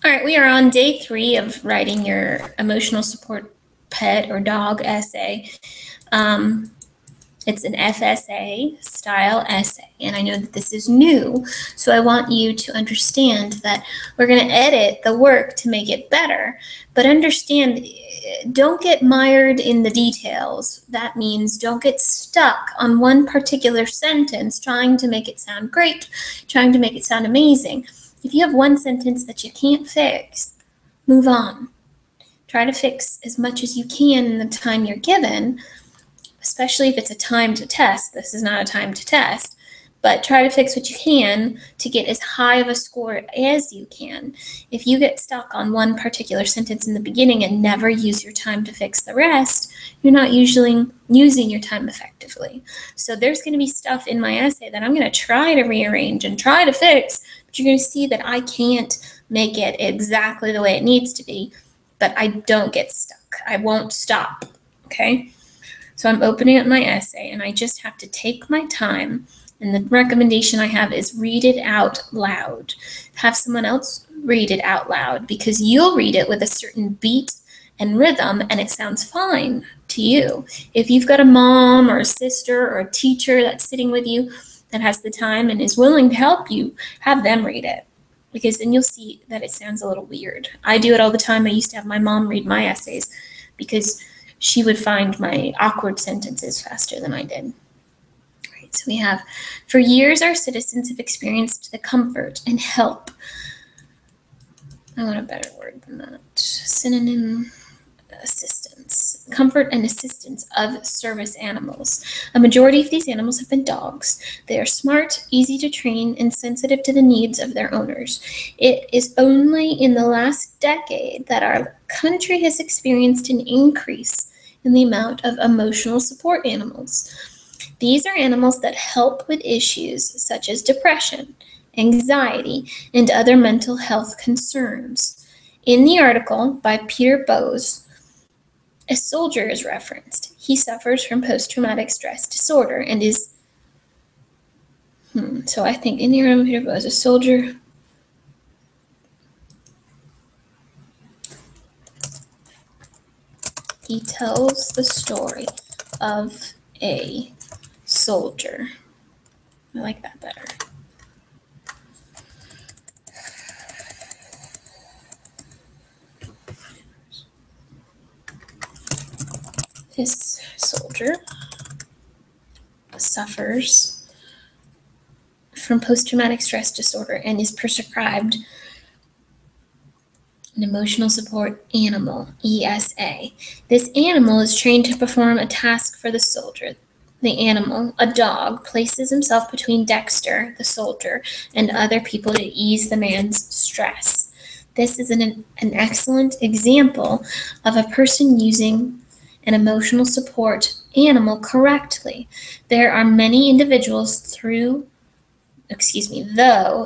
All right, we are on day 3 of writing your emotional support pet or dog essay. It's an FSA style essay, and I know that this is new, so I want you to understand that we're going to edit the work to make it better, but understand, don't get mired in the details. That means don't get stuck on one particular sentence trying to make it sound great, trying to make it sound amazing. If you have one sentence that you can't fix, move on. Try to fix as much as you can in the time you're given, especially if it's a time to test. This is not a time to test, but try to fix what you can to get as high of a score as you can. If you get stuck on one particular sentence in the beginning and never use your time to fix the rest, you're not usually using your time effectively. So there's going to be stuff in my essay that I'm going to try to rearrange and try to fix, but you're going to see that I can't make it exactly the way it needs to be, but I don't get stuck. I won't stop, okay? So I'm opening up my essay, and I just have to take my time, and the recommendation I have is read it out loud. Have someone else read it out loud, because you'll read it with a certain beat and rhythm, and it sounds fine to you. If you've got a mom or a sister or a teacher that's sitting with you that has the time and is willing to help you, have them read it, because then you'll see that it sounds a little weird. I do it all the time. I used to have my mom read my essays because she would find my awkward sentences faster than I did. Right, so we have, for years our citizens have experienced the comfort and help. I want a better word than that. Synonym, assistance. Comfort and assistance of service animals. A majority of these animals have been dogs. They are smart, easy to train, and sensitive to the needs of their owners. It is only in the last decade that our country has experienced an increase in the amount of emotional support animals. These are animals that help with issues such as depression, anxiety, and other mental health concerns. In the article by Peter Bose, a soldier is referenced. He suffers from post-traumatic stress disorder and is, so I think in the article Peter Bose, a soldier, he tells the story of a soldier. I like that better. This soldier suffers from post-traumatic stress disorder and is prescribed an emotional support animal, ESA. This animal is trained to perform a task for the soldier. The animal, a dog, places himself between Dexter, the soldier, and other people to ease the man's stress. This is an excellent example of a person using an emotional support animal correctly. There are many individuals though,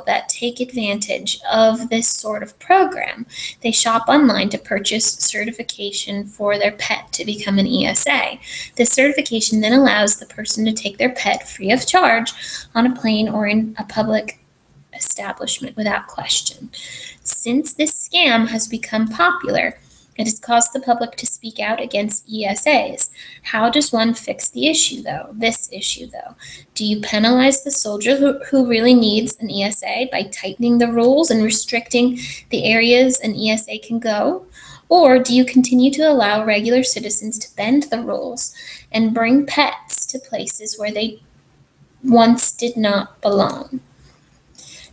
that take advantage of this sort of program. They shop online to purchase certification for their pet to become an ESA. This certification then allows the person to take their pet free of charge on a plane or in a public establishment without question. Since this scam has become popular, it has caused the public to speak out against ESAs. How does one fix this issue, though? Do you penalize the soldier who really needs an ESA by tightening the rules and restricting the areas an ESA can go? Or do you continue to allow regular citizens to bend the rules and bring pets to places where they once did not belong?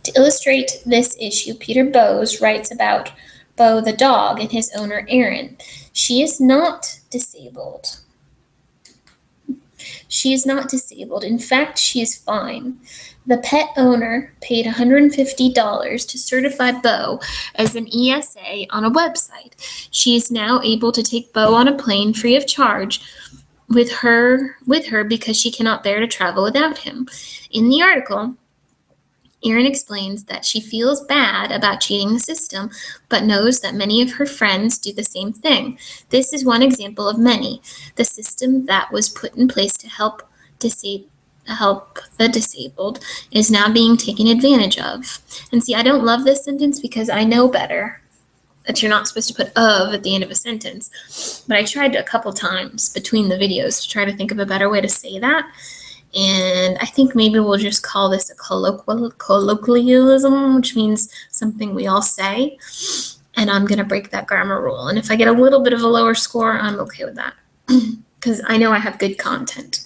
To illustrate this issue, Peter Bose writes about Bo the dog and his owner Erin. She is not disabled. In fact, she is fine. The pet owner paid $150 to certify Bo as an ESA on a website. She is now able to take Bo on a plane free of charge with her because she cannot bear to travel without him. In the article, Erin explains that she feels bad about cheating the system, but knows that many of her friends do the same thing. This is one example of many. The system that was put in place to help the disabled is now being taken advantage of. And see, I don't love this sentence because I know better. that you're not supposed to put of at the end of a sentence. But I tried a couple times between the videos to try to think of a better way to say that. And I think maybe we'll just call this a colloquialism, which means something we all say. And I'm going to break that grammar rule. And if I get a little bit of a lower score, I'm okay with that because I know I have good content.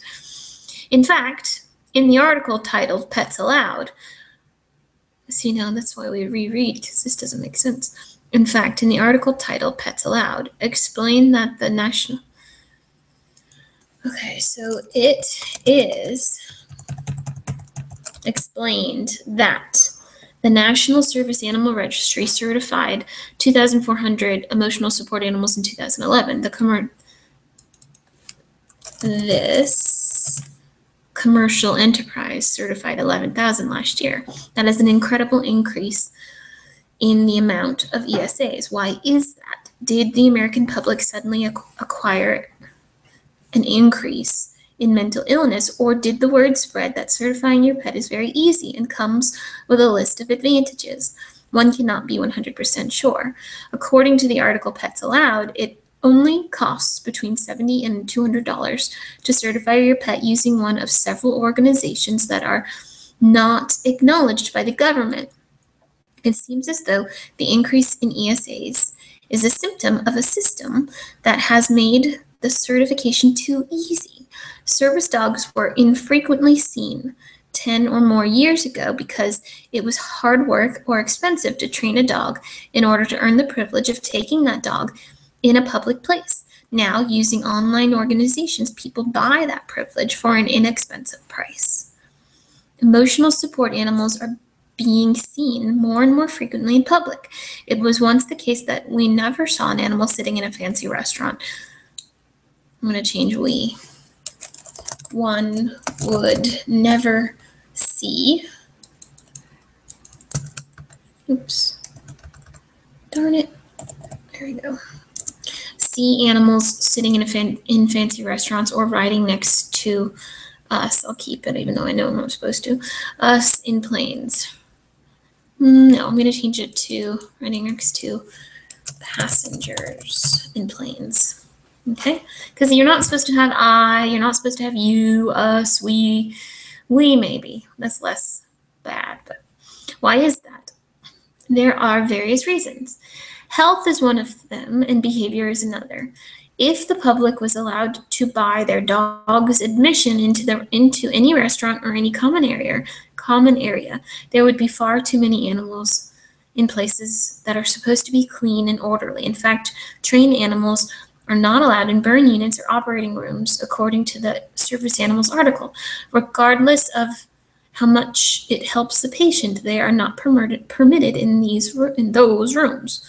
In fact, in the article titled Pets Allowed, see, now that's why we reread, because this doesn't make sense. In fact, in the article titled Pets Allowed, explain that the national... Okay, so it is explained that the National Service Animal Registry certified 2,400 emotional support animals in 2011. This commercial enterprise certified 11,000 last year. That is an incredible increase in the amount of ESAs. Why is that? Did the American public suddenly acquire an increase in mental illness, or did the word spread that certifying your pet is very easy and comes with a list of advantages? One cannot be 100% sure. According to the article Pets Allowed, it only costs between $70 and $200 to certify your pet using one of several organizations that are not acknowledged by the government. It seems as though the increase in ESAs is a symptom of a system that has made the certification too easy. Service dogs were infrequently seen 10 or more years ago because it was hard work or expensive to train a dog in order to earn the privilege of taking that dog in a public place. Now, using online organizations, people buy that privilege for an inexpensive price. Emotional support animals are being seen more and more frequently in public. It was once the case that we never saw an animal sitting in a fancy restaurant. I'm going to change we. One would never see. Oops. Darn it. There we go. See animals sitting in fancy restaurants or riding next to us. I'll keep it even though I know I'm not supposed to. Us in planes. No, I'm going to change it to riding next to passengers in planes. Okay? Because you're not supposed to have I, you're not supposed to have you, us, we maybe. That's less bad. But why is that? There are various reasons. Health is one of them, and behavior is another. If the public was allowed to buy their dog's admission into any restaurant or any common area, there would be far too many animals in places that are supposed to be clean and orderly. In fact, trained animals are not allowed in burn units or operating rooms, according to the Service Animals article. Regardless of how much it helps the patient, they are not permitted in those rooms.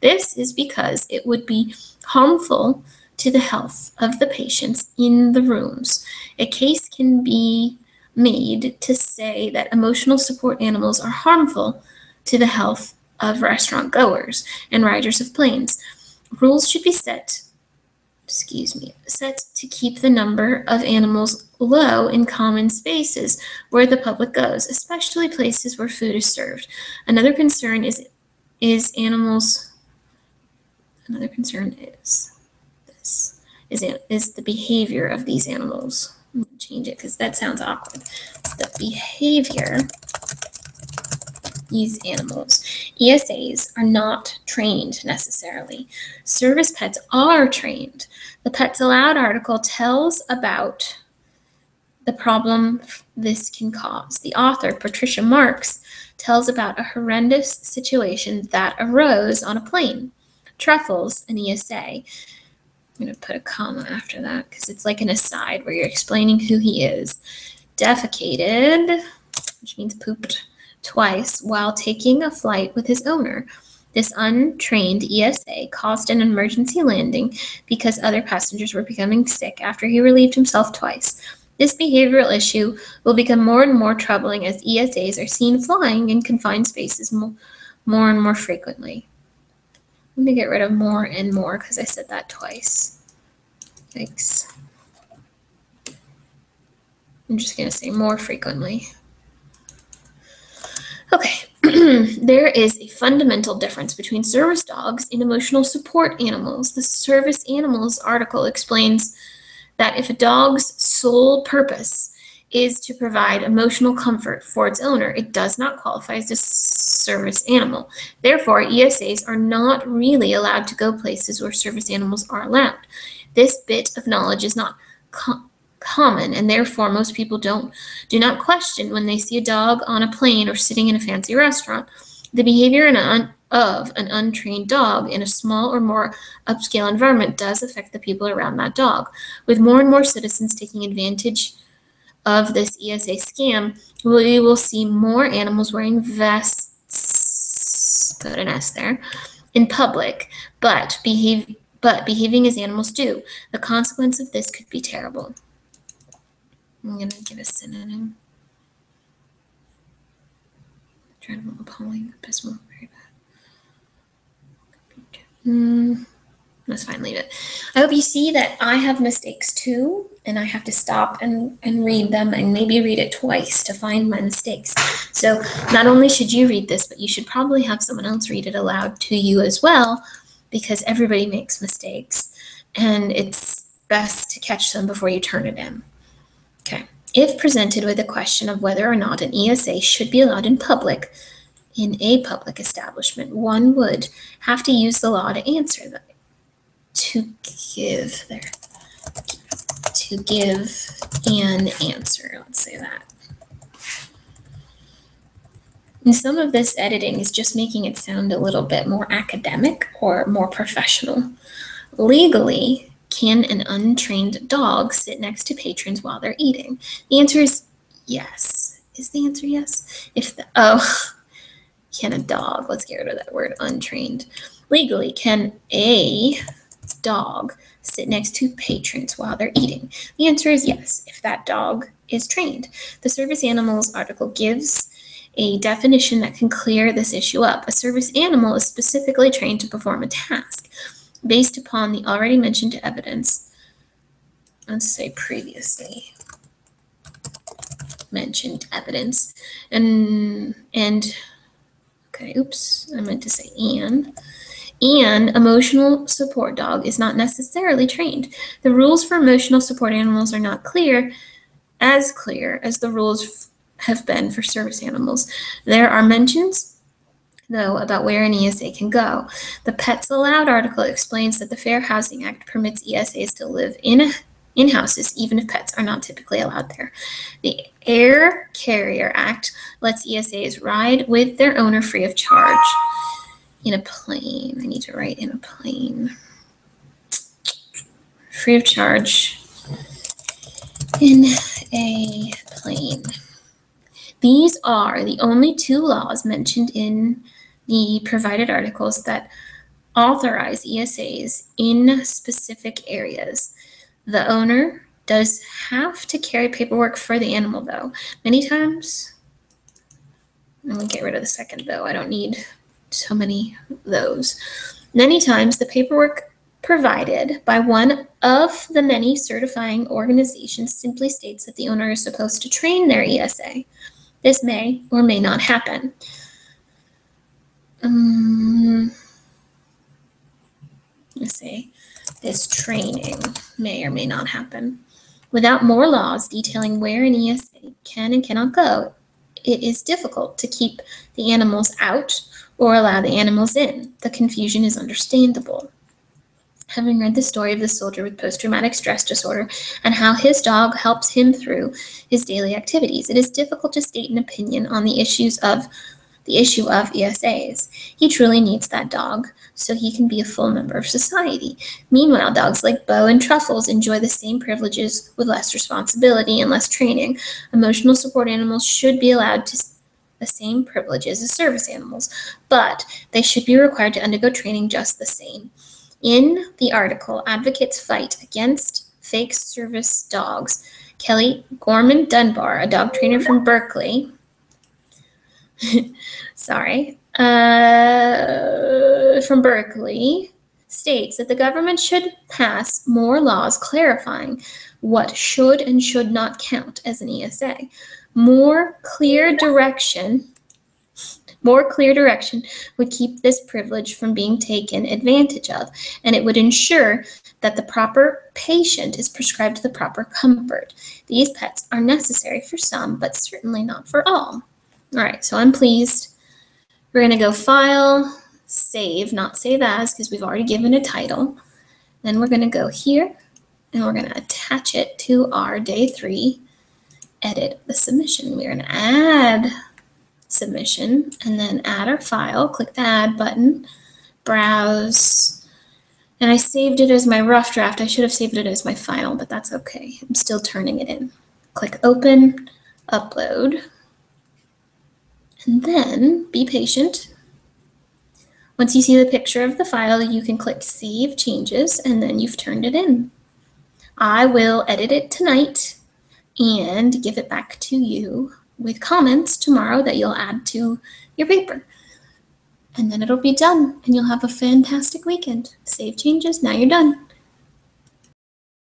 This is because it would be harmful to the health of the patients in the rooms. A case can be made to say that emotional support animals are harmful to the health of restaurant goers and riders of planes. Rules should be set to keep the number of animals low in common spaces where the public goes, especially places where food is served. Another concern is the behavior of these animals. I'm going to change it because that sounds awkward. It's the behavior of these animals. ESAs are not trained necessarily. Service pets are trained. The Pets Allowed article tells about the problem this can cause. The author, Patricia Marks, tells about a horrendous situation that arose on a plane. Truffles, an ESA. I'm going to put a comma after that because it's like an aside where you're explaining who he is. Defecated, which means pooped, twice while taking a flight with his owner. This untrained ESA caused an emergency landing because other passengers were becoming sick after he relieved himself twice. This behavioral issue will become more and more troubling as ESAs are seen flying in confined spaces more and more frequently. I'm going to get rid of more and more because I said that twice. Yikes. I'm just going to say more frequently. Okay. there is a fundamental difference between service dogs and emotional support animals. The service animals article explains that if a dog's sole purpose is to provide emotional comfort for its owner, it does not qualify as a service animal. Therefore, ESAs are not really allowed to go places where service animals are allowed. This bit of knowledge is not common, and therefore most people do not question when they see a dog on a plane or sitting in a fancy restaurant. The behavior of an untrained dog in a small or more upscale environment does affect the people around that dog. With more and more citizens taking advantage of this ESA scam, we will see more animals wearing vests, put an S there, in public, but behaving as animals do. The consequence of this could be terrible. I'm going to give a synonym. Dreadful, appalling, abysmal, very bad. That's fine, leave it. I hope you see that I have mistakes too, and I have to stop and read them and maybe read it twice to find my mistakes. So not only should you read this, but you should probably have someone else read it aloud to you as well, because everybody makes mistakes, and it's best to catch them before you turn it in. Okay. If presented with a question of whether or not an ESA should be allowed in a public establishment, one would have to use the law to answer them. To give an answer, let's say that. And some of this editing is just making it sound a little bit more academic or more professional. Legally, can an untrained dog sit next to patrons while they're eating? The answer is yes. Is the answer yes? Can a dog, let's get rid of that word untrained. Legally, can a dog sit next to patrons while they're eating? The answer is yes, if that dog is trained. The service animals article gives a definition that can clear this issue up. A service animal is specifically trained to perform a task based upon the already mentioned evidence. Let's say previously mentioned evidence. Okay, oops, I meant to say an emotional support dog is not necessarily trained. The rules for emotional support animals are not clear as the rules have been for service animals. There are mentions, though, about where an ESA can go. The Pets Allowed article explains that the Fair Housing Act permits ESAs to live in houses, even if pets are not typically allowed there. The Air Carrier Act lets ESAs ride with their owner free of charge in a plane. I need to write in a plane. Free of charge in a plane. These are the only two laws mentioned in the provided articles that authorize ESAs in specific areas. The owner does have to carry paperwork for the animal, though. Many times, let me get rid of the second though, I don't need so many of those. Many times, the paperwork provided by one of the many certifying organizations simply states that the owner is supposed to train their ESA. This may or may not happen. Let's say this training may or may not happen. Without more laws detailing where an ESA can and cannot go, it is difficult to keep the animals out or allow the animals in. The confusion is understandable. Having read the story of the soldier with post-traumatic stress disorder and how his dog helps him through his daily activities, it is difficult to state an opinion on the issue of ESAs. He truly needs that dog so he can be a full member of society. Meanwhile, dogs like Bo and Truffles enjoy the same privileges with less responsibility and less training. Emotional support animals should be allowed the same privileges as service animals, but they should be required to undergo training just the same. In the article, advocates fight against fake service dogs. Kelly Gorman Dunbar, a dog trainer from Berkeley, from Berkeley, states that the government should pass more laws clarifying what should and should not count as an ESA. More clear direction More clear direction would keep this privilege from being taken advantage of, and it would ensure that the proper patient is prescribed the proper comfort. These pets are necessary for some, but certainly not for all. All right, so I'm pleased. We're going to go File, Save, not Save As, because we've already given a title. Then we're going to go here, and we're going to attach it to our day 3, edit the submission. We're going to add submission, and then add our file, click the Add button, browse, and I saved it as my rough draft. I should have saved it as my final, but that's okay. I'm still turning it in. Click Open, Upload, and then be patient. Once you see the picture of the file, you can click Save Changes, and then you've turned it in. I will edit it tonight and give it back to you with comments tomorrow that you'll add to your paper. And then it'll be done, and you'll have a fantastic weekend. Save changes, now you're done.